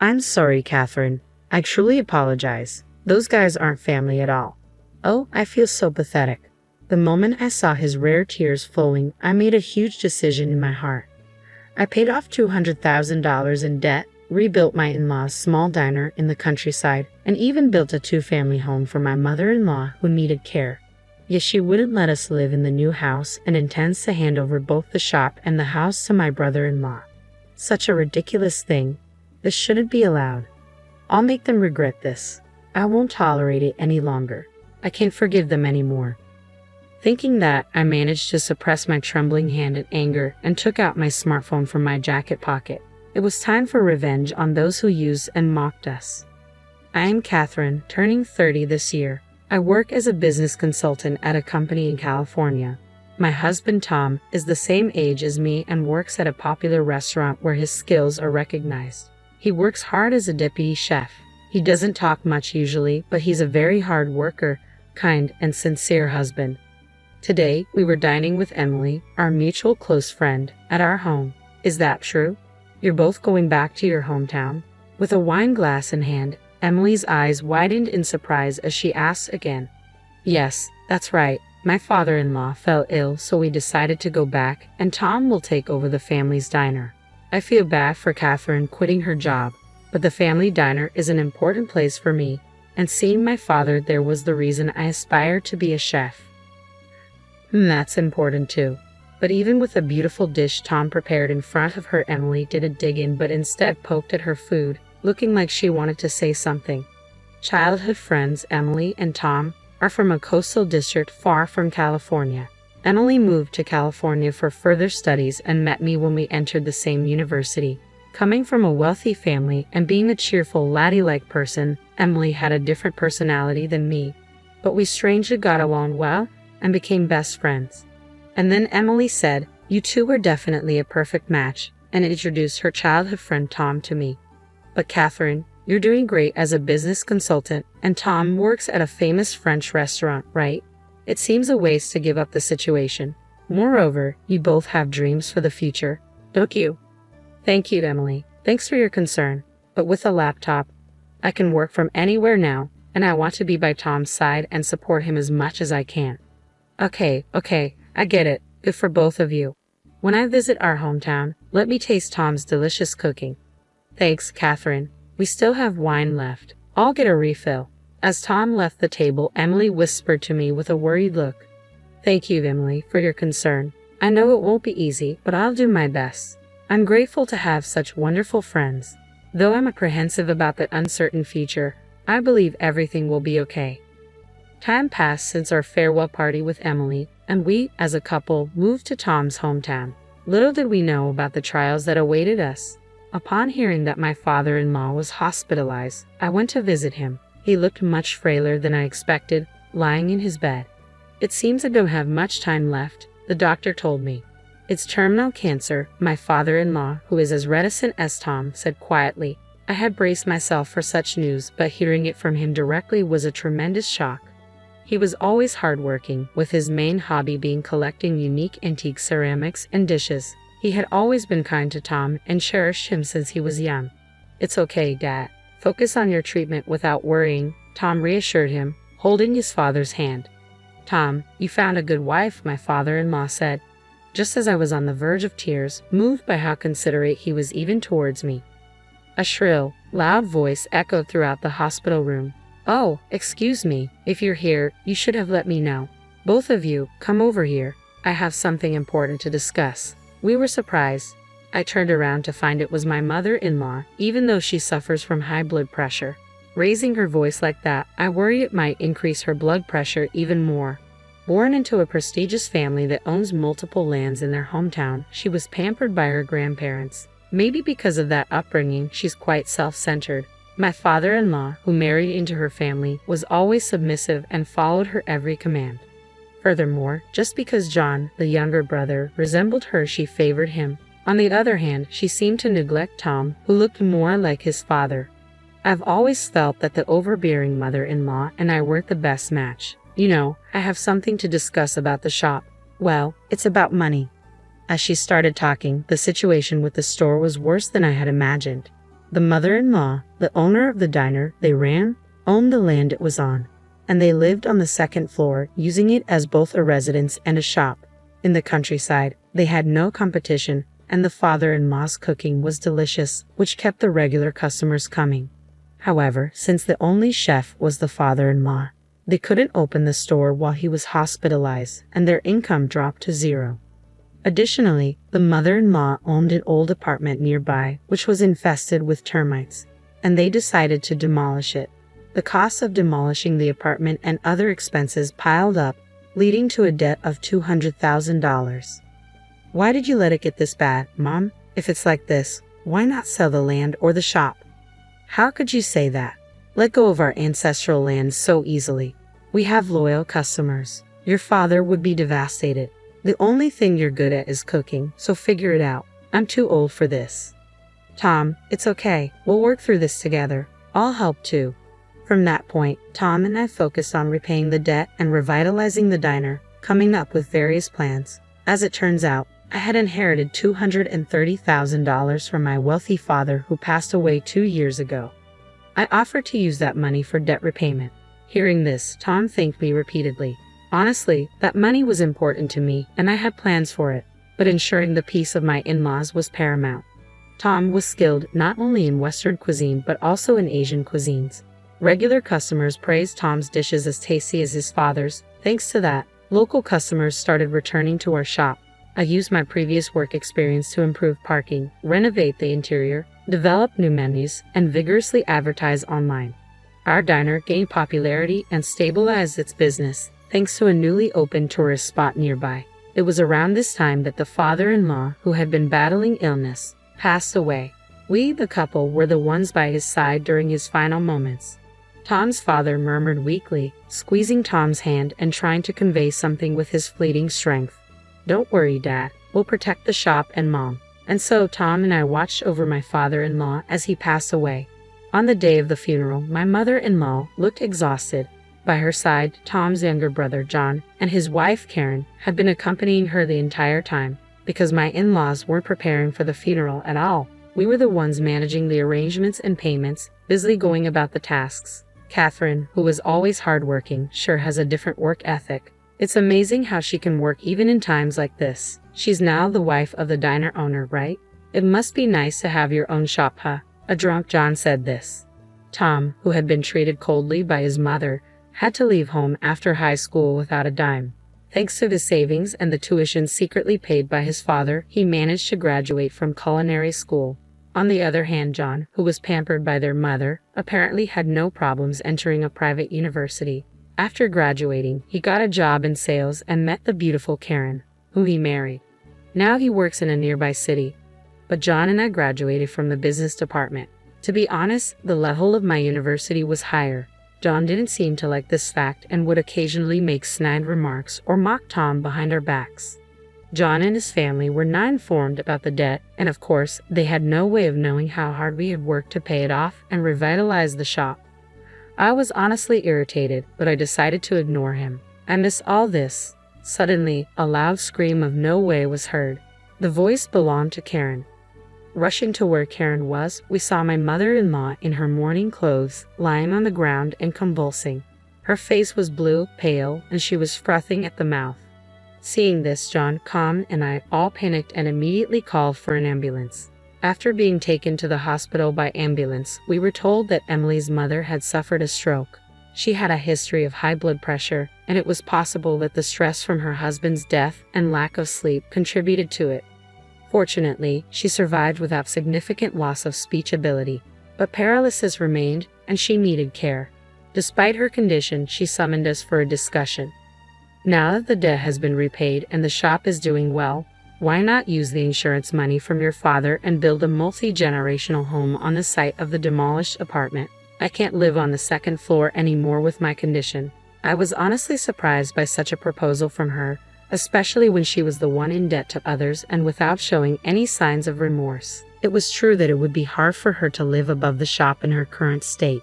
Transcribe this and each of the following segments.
I'm sorry, Catherine. I truly apologize. Those guys aren't family at all. Oh, I feel so pathetic. The moment I saw his rare tears flowing, I made a huge decision in my heart. I paid off $200,000 in debt, rebuilt my in-laws' small diner in the countryside, and even built a two-family home for my mother-in-law who needed care. Yet she wouldn't let us live in the new house and intends to hand over both the shop and the house to my brother-in-law. Such a ridiculous thing. This shouldn't be allowed. I'll make them regret this. I won't tolerate it any longer. I can't forgive them anymore. Thinking that, I managed to suppress my trembling hand in anger and took out my smartphone from my jacket pocket. It was time for revenge on those who used and mocked us. I am Catherine, turning 30 this year. I work as a business consultant at a company in California. My husband Tom is the same age as me and works at a popular restaurant where his skills are recognized. He works hard as a deputy chef. He doesn't talk much usually, but he's a very hard worker, kind, and sincere husband. Today, we were dining with Emily, our mutual close friend, at our home. Is that true? You're both going back to your hometown? With a wine glass in hand, Emily's eyes widened in surprise as she asked again. Yes, that's right. My father-in-law fell ill, so we decided to go back, and Tom will take over the family's diner. I feel bad for Catherine quitting her job, but the family diner is an important place for me, and seeing my father there was the reason I aspired to be a chef. That's important too. But even with the beautiful dish Tom prepared in front of her, Emily didn't dig in but instead poked at her food, looking like she wanted to say something. Childhood friends Emily and Tom are from a coastal district far from California. Emily moved to California for further studies and met me when we entered the same university. Coming from a wealthy family and being a cheerful, laddie-like person, Emily had a different personality than me. But we strangely got along well and became best friends. And then Emily said, "You two are definitely a perfect match," and introduced her childhood friend Tom to me. But Catherine, you're doing great as a business consultant, and Tom works at a famous French restaurant, right? It seems a waste to give up the situation. Moreover, you both have dreams for the future, don't you? Thank you, Emily. Thanks for your concern. But with a laptop, I can work from anywhere now, and I want to be by Tom's side and support him as much as I can. Okay, I get it. Good for both of you. When I visit our hometown, let me taste Tom's delicious cooking. Thanks, Catherine. We still have wine left. I'll get a refill. As Tom left the table, Emily whispered to me with a worried look. Thank you, Emily, for your concern. I know it won't be easy, but I'll do my best. I'm grateful to have such wonderful friends. Though I'm apprehensive about the uncertain future, I believe everything will be okay. Time passed since our farewell party with Emily, and we, as a couple, moved to Tom's hometown. Little did we know about the trials that awaited us. Upon hearing that my father-in-law was hospitalized, I went to visit him. He looked much frailer than I expected, lying in his bed. It seems I don't have much time left, the doctor told me. It's terminal cancer, my father-in-law, who is as reticent as Tom, said quietly. I had braced myself for such news, but hearing it from him directly was a tremendous shock. He was always hardworking, with his main hobby being collecting unique antique ceramics and dishes. He had always been kind to Tom and cherished him since he was young. It's okay, Dad. Focus on your treatment without worrying, Tom reassured him, holding his father's hand. Tom, you found a good wife, my father-in-law said, just as I was on the verge of tears, moved by how considerate he was even towards me. A shrill, loud voice echoed throughout the hospital room. Oh, excuse me. If you're here, you should have let me know. Both of you, come over here. I have something important to discuss. We were surprised. I turned around to find it was my mother-in-law, even though she suffers from high blood pressure. Raising her voice like that, I worry it might increase her blood pressure even more. Born into a prestigious family that owns multiple lands in their hometown, she was pampered by her grandparents. Maybe because of that upbringing, she's quite self-centered. My father-in-law, who married into her family, was always submissive and followed her every command. Furthermore, just because John, the younger brother, resembled her, she favored him. On the other hand, she seemed to neglect Tom, who looked more like his father. I've always felt that the overbearing mother-in-law and I weren't the best match. You know, I have something to discuss about the shop. Well, it's about money. As she started talking, the situation with the store was worse than I had imagined. The mother-in-law, the owner of the diner they ran, owned the land it was on, and they lived on the second floor, using it as both a residence and a shop. In the countryside, they had no competition, and the father-in-law's cooking was delicious, which kept the regular customers coming. However, since the only chef was the father-in-law, they couldn't open the store while he was hospitalized, and their income dropped to zero. Additionally, the mother-in-law owned an old apartment nearby, which was infested with termites, and they decided to demolish it. The cost of demolishing the apartment and other expenses piled up, leading to a debt of $200,000. Why did you let it get this bad, Mom? If it's like this, why not sell the land or the shop? How could you say that? Let go of our ancestral land so easily. We have loyal customers. Your father would be devastated. The only thing you're good at is cooking, so figure it out. I'm too old for this. Tom, it's okay. We'll work through this together. I'll help too. From that point, Tom and I focused on repaying the debt and revitalizing the diner, coming up with various plans. As it turns out, I had inherited $230,000 from my wealthy father who passed away 2 years ago. I offered to use that money for debt repayment. Hearing this, Tom thanked me repeatedly. Honestly, that money was important to me, and I had plans for it, but ensuring the peace of my in-laws was paramount. Tom was skilled not only in Western cuisine but also in Asian cuisines. Regular customers praised Tom's dishes as tasty as his father's. Thanks to that, local customers started returning to our shop. I used my previous work experience to improve parking, renovate the interior, develop new menus, and vigorously advertise online. Our diner gained popularity and stabilized its business, thanks to a newly opened tourist spot nearby. It was around this time that the father-in-law, who had been battling illness, passed away. We, the couple, were the ones by his side during his final moments. Tom's father murmured weakly, squeezing Tom's hand and trying to convey something with his fleeting strength. "Don't worry, Dad. We'll protect the shop and Mom." And so Tom and I watched over my father-in-law as he passed away. On the day of the funeral, my mother-in-law looked exhausted. By her side, Tom's younger brother, John, and his wife, Karen, had been accompanying her the entire time. Because my in-laws weren't preparing for the funeral at all, we were the ones managing the arrangements and payments, busily going about the tasks. Catherine, who was always hardworking, sure has a different work ethic. It's amazing how she can work even in times like this. She's now the wife of the diner owner, right? It must be nice to have your own shop, huh? A drunk John said this. Tom, who had been treated coldly by his mother, had to leave home after high school without a dime. Thanks to his savings and the tuition secretly paid by his father, he managed to graduate from culinary school. On the other hand, John, who was pampered by their mother, apparently had no problems entering a private university. After graduating, he got a job in sales and met the beautiful Karen, who he married. Now he works in a nearby city. But John and I graduated from the business department. To be honest, the level of my university was higher. John didn't seem to like this fact and would occasionally make snide remarks or mock Tom behind our backs. John and his family were not informed about the debt, and of course, they had no way of knowing how hard we had worked to pay it off and revitalize the shop. I was honestly irritated, but I decided to ignore him. Amidst all this, suddenly, a loud scream of "No way" was heard. The voice belonged to Karen. Rushing to where Karen was, we saw my mother-in-law in her mourning clothes, lying on the ground and convulsing. Her face was blue, pale, and she was frothing at the mouth. Seeing this, John, Tom, and I all panicked and immediately called for an ambulance. After being taken to the hospital by ambulance, we were told that Emily's mother had suffered a stroke. She had a history of high blood pressure, and it was possible that the stress from her husband's death and lack of sleep contributed to it. Fortunately, she survived without significant loss of speech ability, but paralysis remained, and she needed care. Despite her condition, she summoned us for a discussion. Now that the debt has been repaid and the shop is doing well, why not use the insurance money from your father and build a multi-generational home on the site of the demolished apartment? I can't live on the second floor anymore with my condition. I was honestly surprised by such a proposal from her, especially when she was the one in debt to others and without showing any signs of remorse. It was true that it would be hard for her to live above the shop in her current state.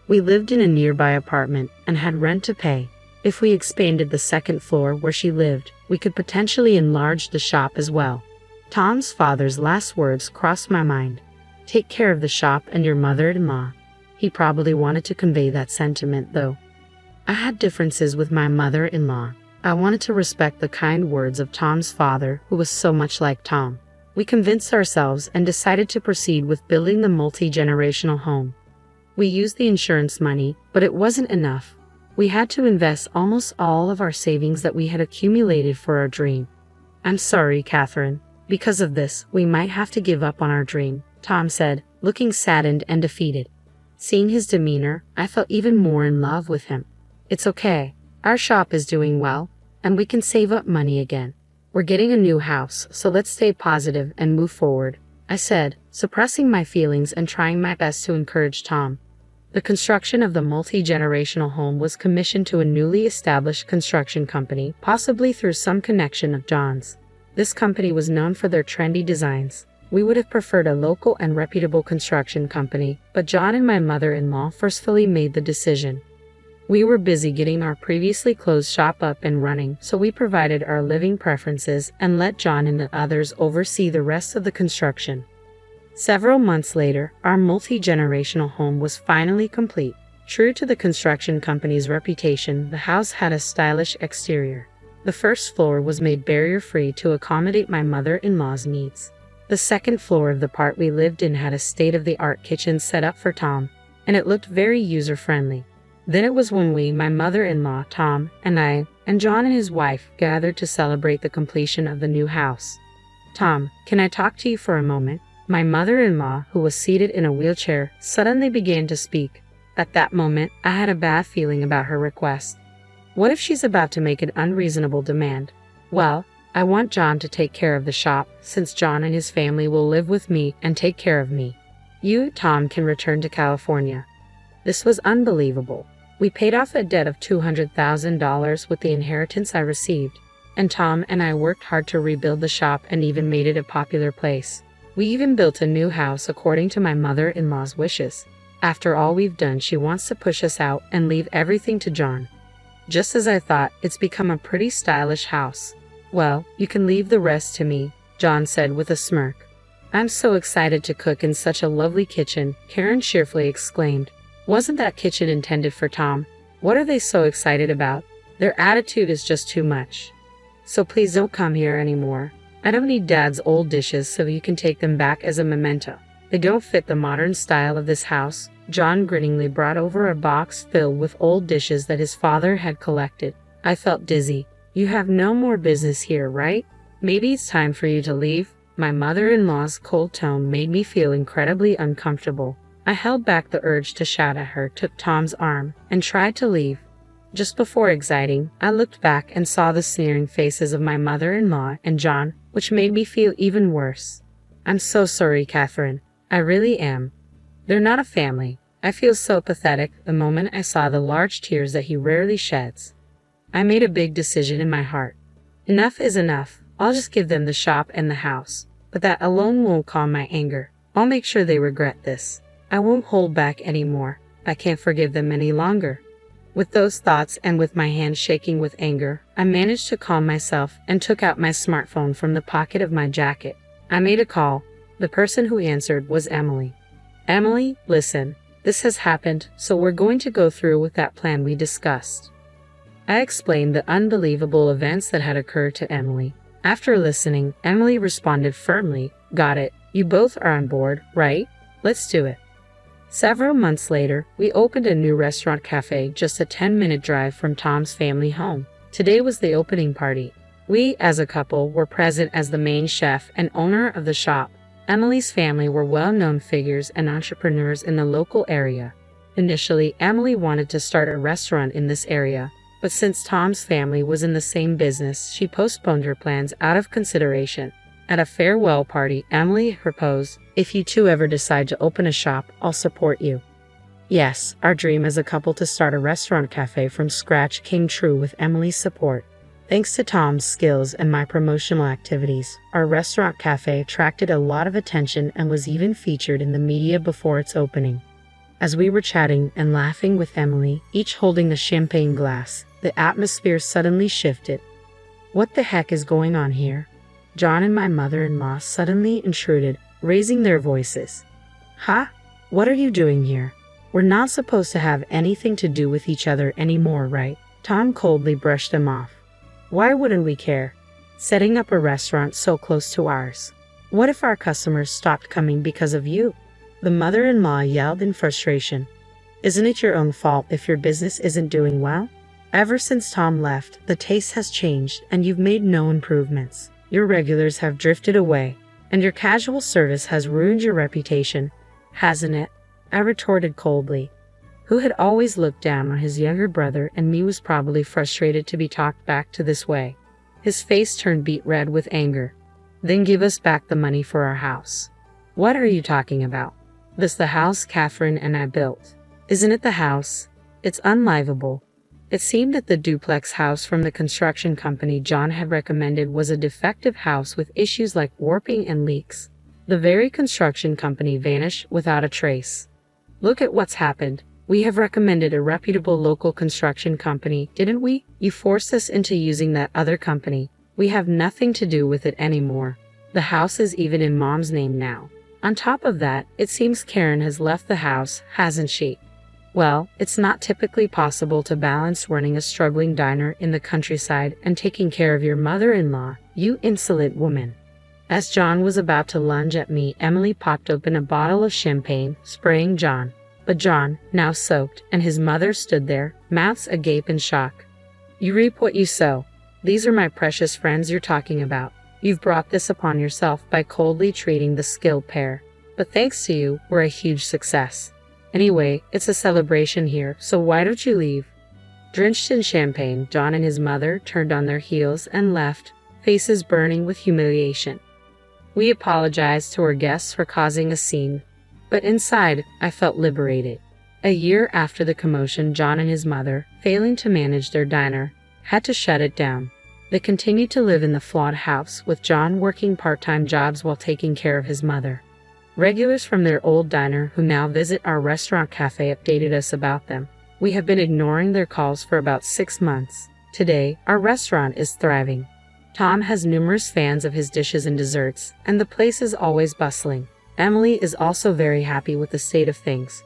We lived in a nearby apartment and had rent to pay. If we expanded the second floor where she lived, we could potentially enlarge the shop as well. Tom's father's last words crossed my mind. Take care of the shop and your mother-in-law. He probably wanted to convey that sentiment, though. I had differences with my mother-in-law. I wanted to respect the kind words of Tom's father, who was so much like Tom. We convinced ourselves and decided to proceed with building the multi-generational home. We used the insurance money, but it wasn't enough. We had to invest almost all of our savings that we had accumulated for our dream. I'm sorry, Catherine. Because of this, we might have to give up on our dream, Tom said, looking saddened and defeated. Seeing his demeanor, I felt even more in love with him. It's okay. Our shop is doing well, and we can save up money again. We're getting a new house, so let's stay positive and move forward, I said, suppressing my feelings and trying my best to encourage Tom. The construction of the multi-generational home was commissioned to a newly established construction company, possibly through some connection of John's. This company was known for their trendy designs. We would have preferred a local and reputable construction company, but John and my mother-in-law forcefully made the decision. We were busy getting our previously closed shop up and running, so we provided our living preferences and let John and the others oversee the rest of the construction. Several months later, our multi-generational home was finally complete. True to the construction company's reputation, the house had a stylish exterior. The first floor was made barrier-free to accommodate my mother-in-law's needs. The second floor of the part we lived in had a state-of-the-art kitchen set up for Tom, and it looked very user-friendly. Then it was when we, my mother-in-law, Tom, and I, and John and his wife, gathered to celebrate the completion of the new house. Tom, can I talk to you for a moment? My mother-in-law, who was seated in a wheelchair, suddenly began to speak. At that moment, I had a bad feeling about her request. What if she's about to make an unreasonable demand? Well, I want John to take care of the shop, since John and his family will live with me and take care of me. You, Tom, can return to California. This was unbelievable. We paid off a debt of $200,000 with the inheritance I received, and Tom and I worked hard to rebuild the shop and even made it a popular place. We even built a new house according to my mother-in-law's wishes. After all we've done, she wants to push us out and leave everything to John. Just as I thought, it's become a pretty stylish house. Well, you can leave the rest to me, John said with a smirk. I'm so excited to cook in such a lovely kitchen, Karen cheerfully exclaimed. Wasn't that kitchen intended for Tom? What are they so excited about? Their attitude is just too much. So please don't come here anymore. I don't need Dad's old dishes, so you can take them back as a memento. They don't fit the modern style of this house. John grinningly brought over a box filled with old dishes that his father had collected. I felt dizzy. You have no more business here, right? Maybe it's time for you to leave. My mother-in-law's cold tone made me feel incredibly uncomfortable. I held back the urge to shout at her, took Tom's arm, and tried to leave. Just before exiting, I looked back and saw the sneering faces of my mother-in-law and John, which made me feel even worse. I'm so sorry, Catherine. I really am. They're not a family. I feel so pathetic the moment I saw the large tears that he rarely sheds. I made a big decision in my heart. Enough is enough. I'll just give them the shop and the house. But that alone won't calm my anger. I'll make sure they regret this. I won't hold back anymore. I can't forgive them any longer. With those thoughts and with my hands shaking with anger, I managed to calm myself and took out my smartphone from the pocket of my jacket. I made a call. The person who answered was Emily. Emily, listen. This has happened, so we're going to go through with that plan we discussed. I explained the unbelievable events that had occurred to Emily. After listening, Emily responded firmly, Got it. You both are on board, right? Let's do it. Several months later, we opened a new restaurant cafe just a 10-minute drive from Tom's family home. Today was the opening party. We, as a couple, were present as the main chef and owner of the shop. Emily's family were well-known figures and entrepreneurs in the local area. Initially, Emily wanted to start a restaurant in this area, but since Tom's family was in the same business, she postponed her plans out of consideration. At a farewell party, Emily proposed, If you two ever decide to open a shop, I'll support you. Yes, our dream as a couple to start a restaurant cafe from scratch came true with Emily's support. Thanks to Tom's skills and my promotional activities, our restaurant cafe attracted a lot of attention and was even featured in the media before its opening. As we were chatting and laughing with Emily, each holding the champagne glass, the atmosphere suddenly shifted. What the heck is going on here? John and my mother-in-law suddenly intruded, raising their voices. Huh? What are you doing here? We're not supposed to have anything to do with each other anymore, right? Tom coldly brushed them off. Why wouldn't we care? Setting up a restaurant so close to ours. What if our customers stopped coming because of you? The mother-in-law yelled in frustration. Isn't it your own fault if your business isn't doing well? Ever since Tom left, the taste has changed and you've made no improvements. Your regulars have drifted away, and your casual service has ruined your reputation, hasn't it? I retorted coldly. Who had always looked down on his younger brother and me was probably frustrated to be talked back to this way. His face turned beet red with anger. Then give us back the money for our house. What are you talking about? This the house Catherine and I built. Isn't it the house? It's unlivable. It seemed that the duplex house from the construction company John had recommended was a defective house with issues like warping and leaks. The very construction company vanished without a trace. Look at what's happened. We have recommended a reputable local construction company, didn't we? You forced us into using that other company. We have nothing to do with it anymore. The house is even in Mom's name now. On top of that, it seems Karen has left the house, hasn't she? Well, it's not typically possible to balance running a struggling diner in the countryside and taking care of your mother-in-law, you insolent woman. As John was about to lunge at me, Emily popped open a bottle of champagne, spraying John. But John, now soaked, and his mother stood there, mouths agape in shock. You reap what you sow. These are my precious friends you're talking about. You've brought this upon yourself by coldly treating the skilled pair. But thanks to you, we're a huge success. Anyway, it's a celebration here, so why don't you leave? Drenched in champagne, John and his mother turned on their heels and left, faces burning with humiliation. We apologized to our guests for causing a scene, but inside, I felt liberated. A year after the commotion, John and his mother, failing to manage their diner, had to shut it down. They continued to live in the flawed house, with John working part-time jobs while taking care of his mother. Regulars from their old diner who now visit our restaurant cafe updated us about them. We have been ignoring their calls for about 6 months. Today, our restaurant is thriving. Tom has numerous fans of his dishes and desserts, and the place is always bustling. Emily is also very happy with the state of things.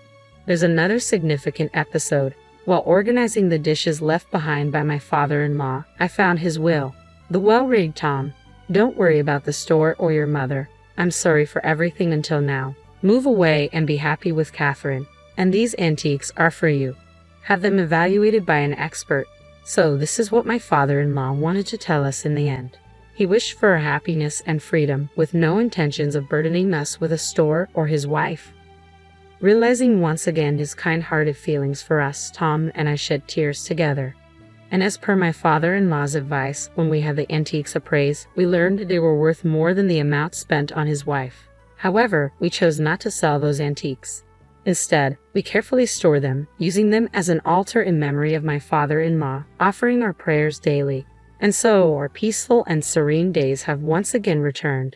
There's another significant episode. While organizing the dishes left behind by my father-in-law, I found his will. The well-rigged Tom. Don't worry about the store or your mother. I'm sorry for everything until now. Move away and be happy with Catherine. And these antiques are for you. Have them evaluated by an expert. So this is what my father-in-law wanted to tell us in the end. He wished for our happiness and freedom, with no intentions of burdening us with a store or his wife. Realizing once again his kind-hearted feelings for us, Tom and I shed tears together. And as per my father-in-law's advice, when we had the antiques appraised, we learned they were worth more than the amount spent on his wife. However, we chose not to sell those antiques. Instead, we carefully store them, using them as an altar in memory of my father-in-law, offering our prayers daily. And so our peaceful and serene days have once again returned.